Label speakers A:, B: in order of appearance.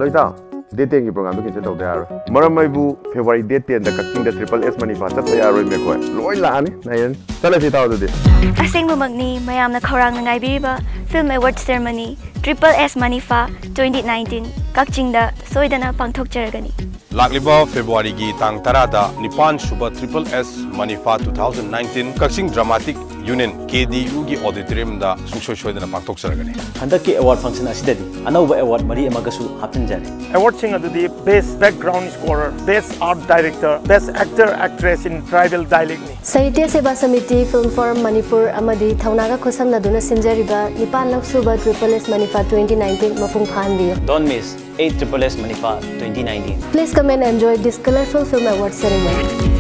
A: ꯑꯗꯣꯏꯗ date 10 ꯒꯤ ꯄ꯭ꯔꯣꯒ꯭ꯔꯥꯝꯗꯣ cancel ꯇꯧꯗ ꯌꯥꯔꯣꯏ ꯃꯔꯝ ꯑꯩꯕꯨ ꯐꯦꯕ꯭ꯔꯨꯋꯥꯔꯤ ꯗꯦꯠ 10 ꯗ ꯀꯛꯆꯤꯡꯗ ꯇ꯭ꯔꯤꯄꯜ ꯑꯦꯁ ꯃꯅꯤꯐꯥ ꯆꯠꯄ ꯌꯥꯔꯣꯏ ꯃꯦꯀꯣꯏ ꯂꯣꯏ ꯂꯥꯛꯑꯅꯤ ꯅꯩꯔꯅꯤ ꯆꯠꯂꯁꯤ ꯇꯥꯎ ꯑꯗꯨꯗꯤ
B: ꯑꯁꯦꯡꯕꯃꯛꯅꯤ ꯃꯌꯥꯝꯅ ꯈꯧꯔꯥꯡꯅ ꯉꯥꯏꯕꯤꯔꯤꯕ ꯐꯤꯜꯝ ꯑꯦꯋꯥꯔꯗ ꯁꯦꯔꯃꯅꯤ ꯇ꯭ꯔꯤꯄꯜ ꯑꯦꯁ ꯃꯅꯤꯐꯥ 2019 ꯀꯛꯆꯤꯡꯗ ꯁꯣꯏꯗꯅ ꯄꯥꯡꯊꯣꯛꯆꯔꯒꯅꯤ
C: ꯂꯥꯛꯂꯤꯕ ꯐꯦꯕ꯭ꯔꯨꯋꯥꯔꯤꯒꯤ ꯇꯥꯡ 10ꯗ 9 ꯁꯨꯕ ꯇ꯭ꯔꯤꯄꯜ ꯑꯦꯁ ꯃꯅꯤꯐꯥ 2019 ꯀꯛꯆꯤꯡ ꯗ꯭ꯔꯥꯃꯥꯇꯤꯛ ꯌꯨꯅꯤꯌꯟ KDUꯒꯤ ꯑꯣꯗꯤꯇꯣꯔꯤꯌꯝꯗ ꯁꯨꯡꯁꯣꯏ ꯁꯣꯏꯗꯅ ꯄꯥꯡꯊꯣꯛꯆꯔꯒꯅꯤ
D: ꯍꯟꯗꯛꯀꯤ ꯑꯦꯋꯥꯔꯗ ꯐꯪꯁꯟ ꯑꯁꯤꯗꯗꯤ ꯑꯅꯧꯕ ꯑꯦꯋꯥꯔꯗ ꯃꯔꯤ ꯑꯃꯒꯁꯨ ꯍꯥꯞꯆꯤꯟꯖꯔꯤ
E: ꯑꯦꯋꯥꯔꯗꯁꯤꯡ ꯑꯗꯨꯗꯤ ꯕꯦꯁ ꯕꯦꯛꯒ꯭ꯔꯥꯎꯟ ꯁ꯭ꯀꯣꯔꯔ ꯕꯦꯁ ꯑꯥꯔꯠ ꯗꯥꯏꯔꯦꯛꯇꯔ ꯕꯦꯁ ꯑꯦꯛꯇꯔ ꯑꯦꯛꯇ꯭ꯔꯦꯁ ꯏꯟ ꯇ꯭ꯔꯥꯏꯕꯦꯜ ꯗꯥꯏꯂꯦꯛꯅꯤ
F: ꯁꯥꯍꯤꯇ꯭ꯌ ꯁꯦꯕꯥ ꯁमिति ꯐꯤल्म ꯐꯣꯔꯝ ꯃꯅꯤꯄꯨꯔ ꯑꯃꯗꯤ ꯊꯧꯅꯥꯒ ꯈꯨꯠꯁꯝꯅꯗꯨꯅ ꯁꯤꯟꯖꯔꯤꯕ 9ꯂꯛ ꯁꯨꯕ ꯇ꯭ꯔꯤꯄꯜ ꯑꯦꯁ ꯃꯅꯤꯐꯥ 2019 ꯃꯄꯨꯡ ꯐꯥꯍꯟꯕꯤꯌꯨ
D: Don't miss 8 Triple S Manifa 2019.
F: Please come and enjoy this colorful film award ceremony.